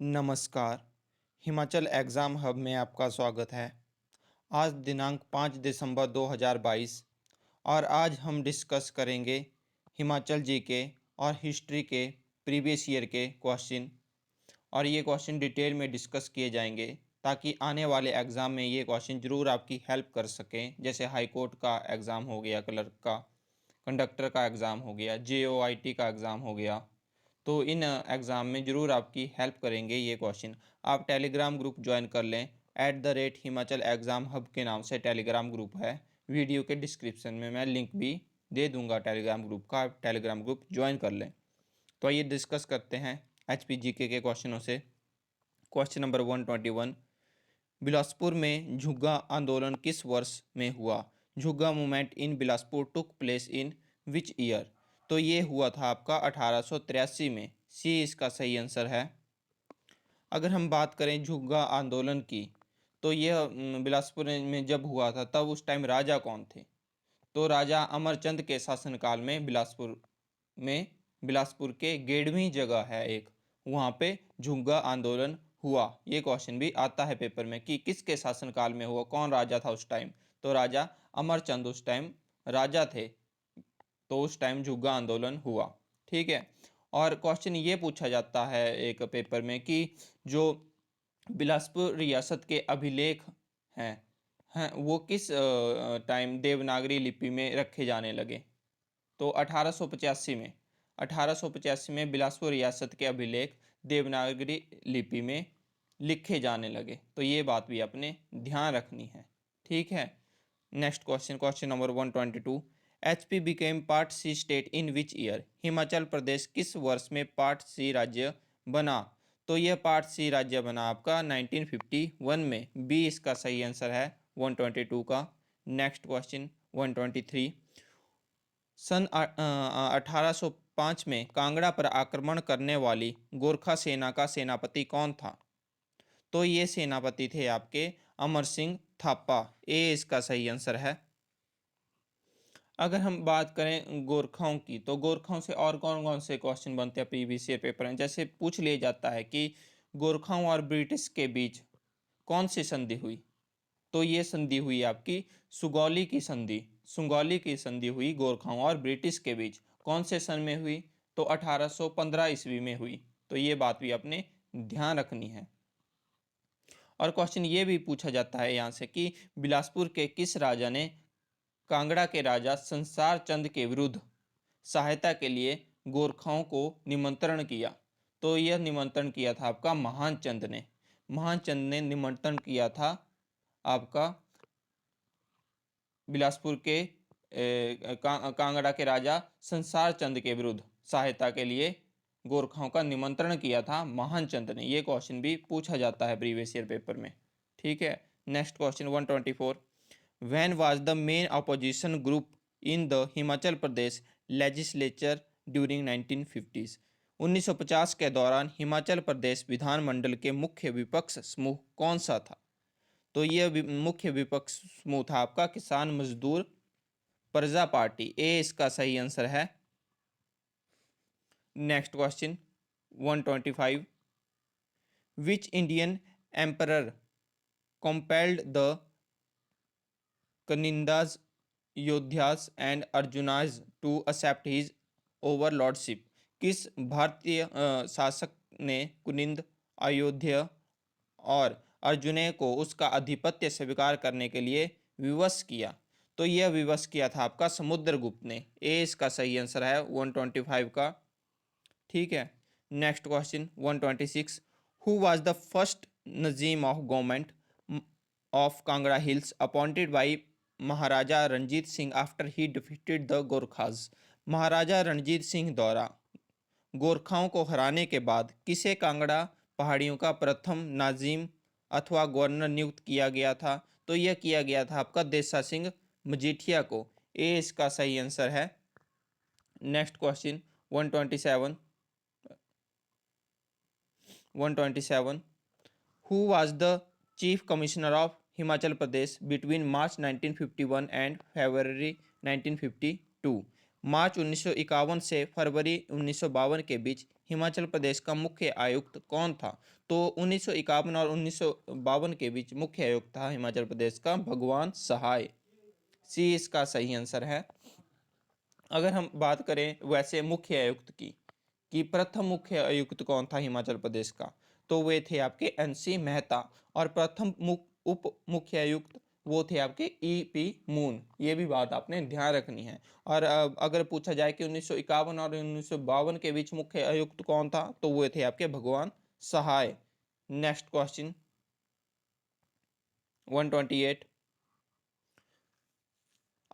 नमस्कार। Himachal exam hub में आपका स्वागत है। आज दिनांक 5 दिसंबर 2022 और आज हम डिस्कस करेंगे हिमाचल जीके और हिस्ट्री के प्रीवियस ईयर के क्वेश्चन। और ये क्वेश्चन डिटेल में डिस्कस किए जाएंगे ताकि आने वाले एग्ज़ाम में ये क्वेश्चन ज़रूर आपकी हेल्प कर सकें। जैसे हाई कोर्ट का एग्ज़ाम हो गया, क्लर्क का, कंडक्टर का एग्ज़ाम हो गया, JOIT का एग्ज़ाम हो गया, तो इन एग्ज़ाम में ज़रूर आपकी हेल्प करेंगे ये क्वेश्चन। आप टेलीग्राम ग्रुप ज्वाइन कर लें। @हिमाचल एग्ज़ाम हब के नाम से टेलीग्राम ग्रुप है। वीडियो के डिस्क्रिप्शन में मैं लिंक भी दे दूंगा टेलीग्राम ग्रुप का, आप टेलीग्राम ग्रुप ज्वाइन कर लें। तो आइए डिस्कस करते हैं HPGK के क्वेश्चनों से। क्वेश्चन नंबर 121, बिलासपुर में झुग्गा आंदोलन किस वर्ष में हुआ? Jhugga movement in Bilaspur took place in which year? तो ये हुआ था आपका 1883 में। सी इसका सही आंसर है। अगर हम बात करें झुग्गा आंदोलन की, तो यह बिलासपुर में जब हुआ था तब उस टाइम राजा कौन थे? तो राजा अमरचंद के शासनकाल में बिलासपुर के गेड़वी जगह है एक, वहाँ पे झुग्गा आंदोलन हुआ। ये क्वेश्चन भी आता है पेपर में कि किसके शासनकाल में हुआ, कौन राजा था उस टाइम? तो राजा अमरचंद उस टाइम राजा थे, तो उस टाइम झुग्गा आंदोलन हुआ। ठीक है। और क्वेश्चन ये पूछा जाता है एक पेपर में कि जो बिलासपुर रियासत के अभिलेख हैं वो किस टाइम देवनागरी लिपि में रखे जाने लगे? तो 1885 में। 1885 में बिलासपुर रियासत के अभिलेख देवनागरी लिपि में लिखे जाने लगे। तो ये बात भी अपने ध्यान रखनी है। ठीक है। Next question, question number 122, HP became part C state in which year? Himachal Pradesh किस वर्ष में पार्ट सी राज्य बना? तो यह पार्ट सी राज्य बना आपका 1951 में। बी इसका सही आंसर है 122 का। नेक्स्ट क्वेश्चन 123, सन 1805 में कांगड़ा पर आक्रमण करने वाली गोरखा सेना का सेनापति कौन था? तो ये सेनापति थे आपके अमर सिंह थापा। ए इसका सही आंसर है। अगर हम बात करें गोरखाओं की, तो गोरखाओं से और कौन कौन से क्वेश्चन बनते हैं प्रीवियस ईयर पेपर में? जैसे पूछ लिया जाता है कि गोरखाओं और ब्रिटिश के बीच कौन सी संधि हुई? तो ये संधि हुई आपकी सुगौली की संधि। सुगौली की संधि हुई गोरखाओं और ब्रिटिश के बीच। कौन से सन में हुई? तो 1815 ईस्वी में हुई। तो ये बात भी आपने ध्यान रखनी है। और क्वेश्चन ये भी पूछा जाता है यहाँ से कि बिलासपुर के किस राजा ने कांगड़ा के राजा संसार चंद के विरुद्ध सहायता के लिए गोरखाओं को निमंत्रण किया? तो यह निमंत्रण किया था आपका महान चंद ने। महान चंद ने निमंत्रण किया था आपका बिलासपुर के कांगड़ा के राजा संसार चंद के विरुद्ध सहायता के लिए गोरखाओं का निमंत्रण किया था महान चंद ने। ये क्वेश्चन भी पूछा जाता है प्रीवियस ईयर पेपर में। ठीक है। Next question 124, when was the main opposition group in the Himachal Pradesh legislature during 1950s? 1950 के दौरान हिमाचल प्रदेश विधानमंडल के मुख्य विपक्ष समूह कौन सा था? तो यह मुख्य विपक्ष समूह था आपका किसान मजदूर प्रजा पार्टी। ए इसका सही आंसर है। Next question 125, which Indian emperor compelled the Kanindas, Yodhyas and Arjunas to accept his overlordship? किस भारतीय शासक ने कुनिंद, अयोध्या और अर्जुने को उसका आधिपत्य स्वीकार करने के लिए विवश किया? तो यह विवश किया था आपका समुद्रगुप्त ने। ए इसका सही आंसर है 125 का। ठीक है। Next question 126, who was the first नजीम of government of Kangra hills appointed by Maharaja Ranjit Singh after he defeated the Gorkhas? Maharaja Ranjit Singh द्वारा गोरखाओं को हराने के बाद किसे कांगड़ा पहाड़ियों का प्रथम नाजिम अथवा गवर्नर नियुक्त किया गया था? तो यह किया गया था आपका देसा सिंह मजीठिया को। ए इसका सही आंसर है। Next question 127 who was the chief commissioner of Himachal Pradesh between March 1951 and February 1952? मार्च 1951 से फरवरी 1952 के बीच हिमाचल प्रदेश का मुख्य आयुक्त कौन था? तो 1951 और 1952 के बीच मुख्य आयुक्त था हिमाचल प्रदेश का भगवान सहाय। सी इसका सही आंसर है। अगर हम बात करें वैसे मुख्य आयुक्त की कि प्रथम मुख्य आयुक्त कौन था हिमाचल प्रदेश का, तो वे थे आपके एनसी मेहता। और प्रथम उप मुख्य आयुक्त वो थे आपके ईपी मून। ये भी बात आपने ध्यान रखनी है। और अगर पूछा जाए कि 1951 और 1952 के बीच मुख्य आयुक्त कौन था, तो वो थे आपके भगवान सहाय। Next question 128।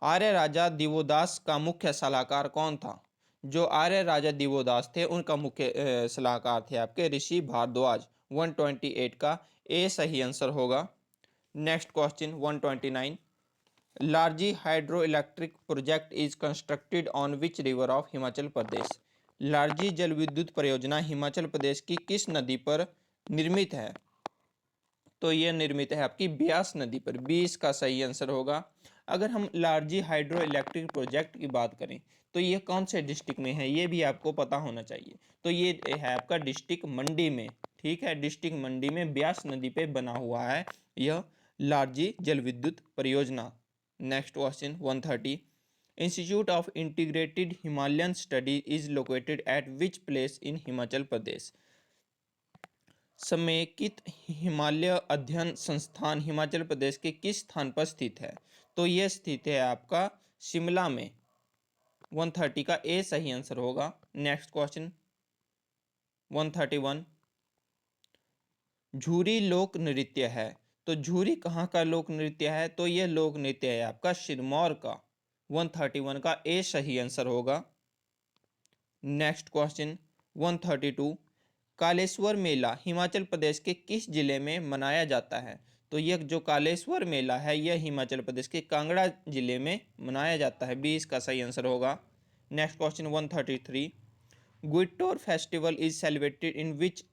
आर्य राजा दिवोदास का मुख्य सलाहकार कौन था? जो आर्य राजा दिवोदास थे उनका मुख्य सलाहकार थे आपके ऋषि भारद्वाज। 128 का ए सही आंसर होगा। Next question 129। Larji hydroelectric project is constructed on which river of Himachal Pradesh? Larji जल विद्युत परियोजना हिमाचल प्रदेश की किस नदी पर निर्मित है? तो यह निर्मित है आपकी ब्यास नदी पर। 20 का सही आंसर होगा। अगर हम लार्जी हाइड्रो इलेक्ट्रिक प्रोजेक्ट की बात करें तो ये कौन से डिस्ट्रिक्ट में है, ये भी आपको पता होना चाहिए। तो ये है आपका डिस्ट्रिक्ट मंडी में। ठीक है, डिस्ट्रिक्ट मंडी में ब्यास नदी पे बना हुआ है यह लार्जी जल विद्युत परियोजना। Next question 130। Institute of integrated Himalayan study is located at which place in Himachal Pradesh? समेकित हिमालय अध्ययन संस्थान हिमाचल प्रदेश के किस स्थान पर स्थित है? तो यह स्थित है आपका शिमला में। 130 का ए सही आंसर होगा। Next question 131। झूरी लोक नृत्य है, तो झूरी कहाँ का लोक नृत्य है? तो यह लोक नृत्य है आपका सिरमौर का। 131 का ए सही आंसर होगा। Next question 132। कालेश्वर मेला हिमाचल प्रदेश के किस जिले में मनाया जाता है? तो यह जो कालेश्वर मेला है यह हिमाचल प्रदेश के कांगड़ा जिले में मनाया जाता है। 20 का सही आंसर होगा। Next question 133। Guitor festival is celebrated in which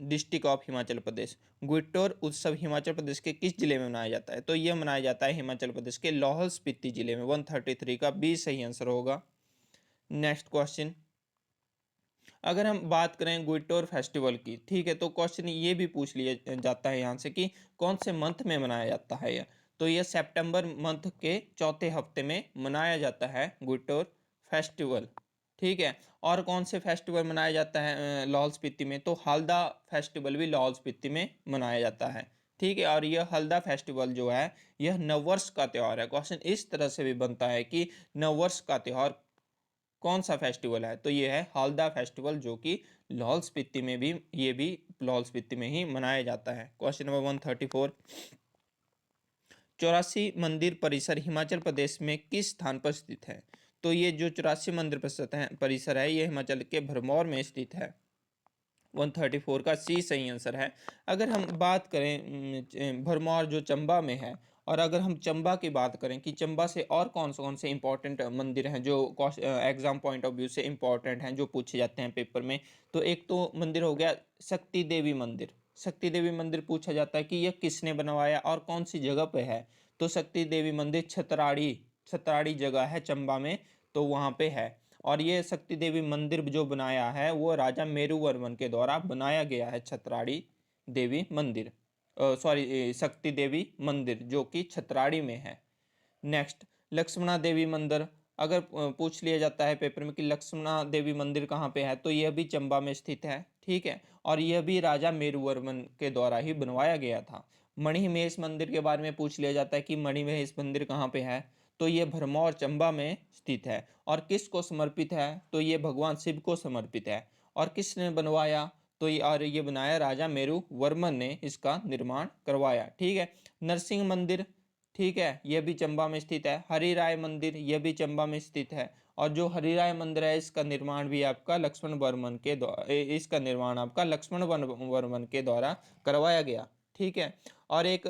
district of Himachal Pradesh? Guitor उत्सव हिमाचल प्रदेश के किस जिले में मनाया जाता है? तो यह मनाया जाता है हिमाचल प्रदेश के लाहौल स्पीति जिले में। 133 का 20 सही आंसर होगा। नेक्स्ट क्वेश्चन, अगर हम बात करें गुइटोर फेस्टिवल की, ठीक है, तो क्वेश्चन ये भी पूछ लिया जाता है यहाँ से कि कौन से मंथ में मनाया जाता है यह? तो यह सितंबर मंथ के चौथे हफ्ते में मनाया जाता है गुइटोर फेस्टिवल। ठीक है, और कौन से फेस्टिवल मनाया जाता है लाहौल स्पीति में? तो हल्दा फेस्टिवल भी लाहौल स्पीति में मनाया जाता है। ठीक है, और यह हल्दा फेस्टिवल जो है यह नववर्ष का त्यौहार है। क्वेश्चन इस तरह से भी बनता है कि नववर्ष का त्यौहार कौन सा फेस्टिवल है? तो ये है हल्दा फेस्टिवल, जो कि लाहौल स्पीति में भी ये भी लाहौल स्पीति में ही मनाया जाता है। Question number 134। 84 मंदिर परिसर हिमाचल प्रदेश में किस स्थान पर स्थित है? तो ये जो 84 मंदिर परिसर है ये हिमाचल के भरमौर में स्थित है। 134 का सी सही आंसर है। अगर हम बात करें भरमौर जो चंबा में है, और अगर हम चंबा की बात करें कि चंबा से और कौन से इंपॉर्टेंट मंदिर हैं जो एग्जाम पॉइंट ऑफ व्यू से इंपॉर्टेंट हैं, जो पूछे जाते हैं पेपर में, तो एक तो मंदिर हो गया शक्ति देवी मंदिर। शक्ति देवी मंदिर पूछा जाता है कि यह किसने बनवाया और कौन सी जगह पे है? तो शक्ति देवी मंदिर छतराड़ी छतराड़ी जगह है चंबा में, तो वहाँ पे है। और ये शक्ति देवी मंदिर जो बनाया है वो राजा मेरुवर्मन के द्वारा बनाया गया है। छतराड़ी देवी मंदिर, सॉरी शक्ति देवी मंदिर जो कि छतराड़ी में है। नेक्स्ट, लक्ष्मणा देवी मंदिर। अगर पूछ लिया जाता है पेपर में कि लक्ष्मणा देवी मंदिर कहाँ पे है, तो यह भी चंबा में स्थित है। ठीक है, और यह भी राजा मेरुवर्मन के द्वारा ही बनवाया गया था। मणिमहेश मंदिर के बारे में पूछ लिया जाता है कि मणिमहेश मंदिर कहाँ पे है, तो ये भरमौर चंबा में स्थित है। और किसको समर्पित है? तो ये भगवान शिव को समर्पित है। और किसने बनवाया? तो ये बनाया राजा मेरुवर्मन ने इसका निर्माण करवाया। ठीक है, नरसिंह मंदिर, ठीक है, यह भी चंबा में स्थित है। हरिराय मंदिर, यह भी चंबा में स्थित है। और जो हरिराय मंदिर है इसका निर्माण भी आपका लक्ष्मण वर्मन के द्वारा इसका निर्माण आपका लक्ष्मण वर्मन के द्वारा करवाया गया। ठीक है, और एक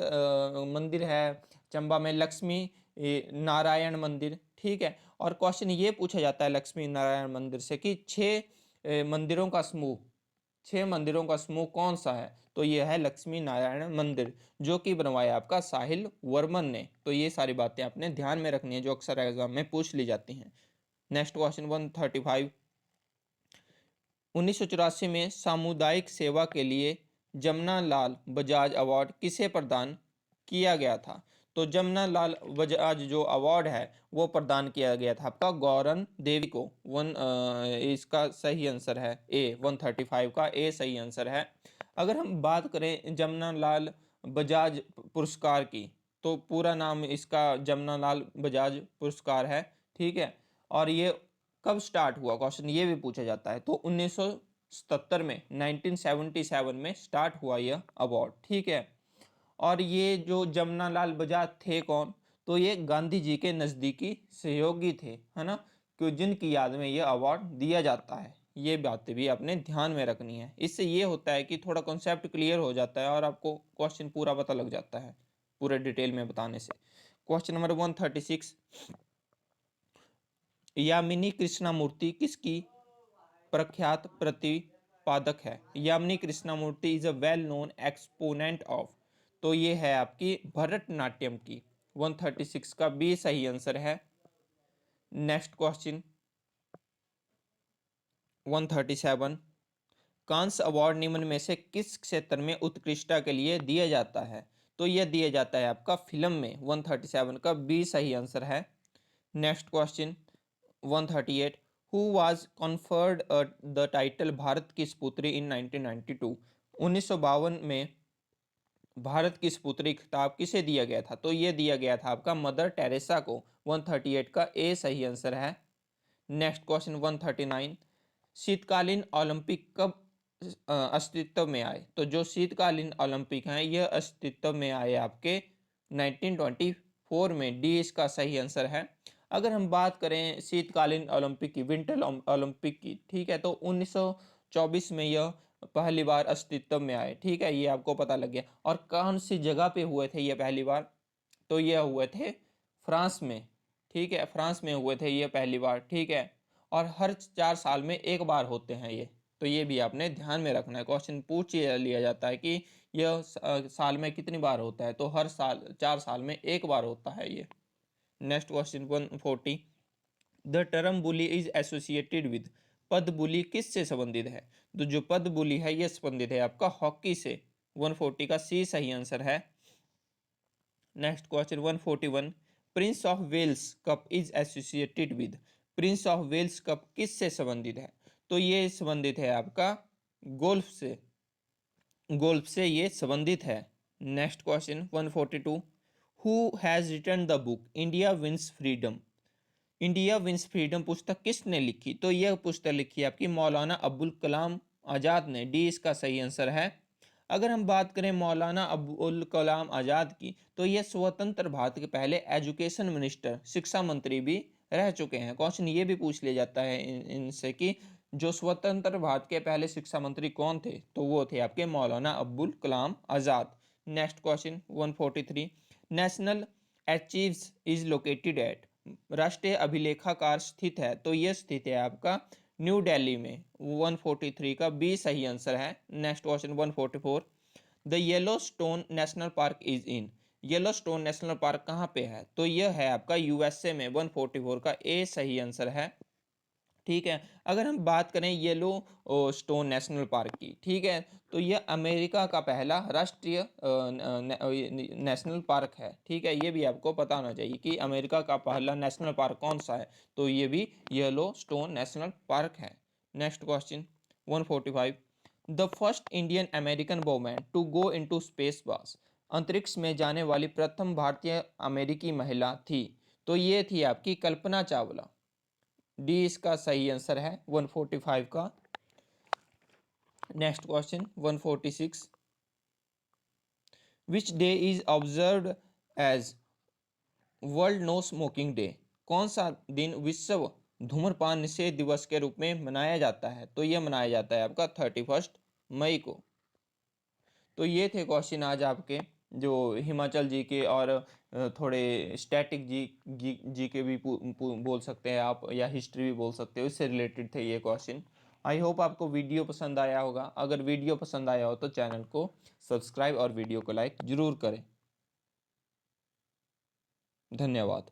मंदिर है चंबा में लक्ष्मी नारायण मंदिर। ठीक है, और क्वेश्चन ये पूछा जाता है लक्ष्मी नारायण मंदिर से कि 6 मंदिरों का समूह कौन सा है? तो यह है लक्ष्मी नारायण मंदिर, जो कि बनवाया आपका साहिल वर्मन ने। तो ये सारी बातें आपने ध्यान में रखनी है जो अक्सर एग्जाम में पूछ ली जाती हैं। नेक्स्ट क्वेश्चन 135, 1984 में सामुदायिक सेवा के लिए जमनालाल बजाज अवार्ड किसे प्रदान किया गया था? तो जमनालाल बजाज जो अवार्ड है वो प्रदान किया गया था आपका गौरन देवी को। इसका सही आंसर है ए, 135 का ए सही आंसर है। अगर हम बात करें जमनालाल बजाज पुरस्कार की, तो पूरा नाम इसका जमनालाल बजाज पुरस्कार है, ठीक है। और ये कब स्टार्ट हुआ, क्वेश्चन ये भी पूछा जाता है। तो 1977 में, 1977 में स्टार्ट हुआ यह अवार्ड, ठीक है। और ये जो जमनालाल बजाज थे कौन? तो ये गांधी जी के नज़दीकी सहयोगी थे, है ना, कि जिनकी याद में यह अवार्ड दिया जाता है। ये बातें भी आपने ध्यान में रखनी है। इससे ये होता है कि थोड़ा कॉन्सेप्ट क्लियर हो जाता है और आपको क्वेश्चन पूरा पता लग जाता है पूरे डिटेल में बताने से। क्वेश्चन नंबर 136, यामिनी कृष्णमूर्ति किसकी प्रख्यात प्रतिपादक है? Yamini Krishnamurthy is a well known exponent of, तो ये है आपकी भरतनाट्यम की। 136 का बी सही आंसर है। नेक्स्ट क्वेश्चन 137, कांस अवार्ड निम्न में से किस क्षेत्र में उत्कृष्टता के लिए दिया जाता है? तो यह दिया जाता है आपका फिल्म में। 137 का बी सही आंसर है। Next question 138, who was conferred the title Bharat की स्पुत्री इन 1992? 1952 में भारत की स्पुत्री खिताब किसे दिया गया था? तो ये दिया गया था आपका मदर टेरेसा को। 138 का ए सही आंसर है। नेक्स्ट क्वेश्चन 139, शीतकालीन ओलंपिक कब अस्तित्व में आए? तो जो शीतकालीन ओलंपिक हैं यह अस्तित्व में आए आपके 1924 में। डी इसका सही आंसर है। अगर हम बात करें शीतकालीन ओलंपिक की, विंटर ओलंपिक की, ठीक है, तो 1924 में यह पहली बार अस्तित्व में आए, ठीक है, ये आपको पता लग गया। और कौन सी जगह पे हुए थे ये पहली बार? तो ये हुए थे फ्रांस में, ठीक है, फ्रांस में हुए थे ये पहली बार, ठीक है। और हर 4 साल में एक बार होते हैं ये, तो ये भी आपने ध्यान में रखना है। क्वेश्चन पूछ लिया जाता है कि यह साल में कितनी बार होता है, तो हर साल 4 साल में एक बार होता है ये। Next question 140, the term bully is associated with, पद बुली किससे संबंधित है? तो जो पद बुली है ये संबंधित है आपका हॉकी से। 140 का सी सही आंसर है। Next question 141, Prince of Wales Cup is associated with, Prince of Wales Cup किससे संबंधित है? तो ये संबंधित है आपका गोल्फ से, गोल्फ से ये संबंधित है। Next question 142, who has written the book India wins freedom, India wins freedom पुस्तक किसने लिखी? तो यह पुस्तक लिखी है आपकी मौलाना अब्दुल कलाम आज़ाद ने। डी इसका सही आंसर है। अगर हम बात करें मौलाना अब्दुल कलाम आज़ाद की, तो यह स्वतंत्र भारत के पहले एजुकेशन मिनिस्टर, शिक्षा मंत्री भी रह चुके हैं। क्वेश्चन ये भी पूछ लिया जाता है इनसे कि जो स्वतंत्र भारत के पहले शिक्षा मंत्री कौन थे? तो वो थे आपके Maulana Abdul Kalam Azad. Next question 143, national archives is located at, राष्ट्रीय अभिलेखागार स्थित है, तो यह स्थित है आपका न्यू दिल्ली में। 143 का बी सही आंसर है। Next question 144, the yellow stone national park is in, yellow stone national park कहाँ पे है? तो यह है आपका यूएसए में। 144 का ए सही आंसर है, ठीक है। अगर हम बात करें येलो स्टोन नेशनल पार्क की, ठीक है, तो यह अमेरिका का पहला राष्ट्रीय नेशनल पार्क है, ठीक है। ये भी आपको पता होना चाहिए कि अमेरिका का पहला नेशनल पार्क कौन सा है, तो ये भी येलो स्टोन नेशनल पार्क है। Next question 145, the first Indian American woman to go into space was, अंतरिक्ष में जाने वाली प्रथम भारतीय अमेरिकी महिला थी, तो ये थी आपकी कल्पना चावला। डी इसका सही आंसर है 145 का। Next question 146, which day is observed as world no smoking day, कौन सा दिन विश्व धूम्रपान निषेध दिवस के रूप में मनाया जाता है? तो यह मनाया जाता है आपका 31 मई को। तो ये थे क्वेश्चन आज आपके, जो हिमाचल जी के और थोड़े स्टैटिक जी के भी बोल सकते हैं आप, या हिस्ट्री भी बोल सकते हो, इससे रिलेटेड थे ये क्वेश्चन। आई होप आपको वीडियो पसंद आया होगा। अगर वीडियो पसंद आया हो तो चैनल को सब्सक्राइब और वीडियो को लाइक ज़रूर करें। धन्यवाद।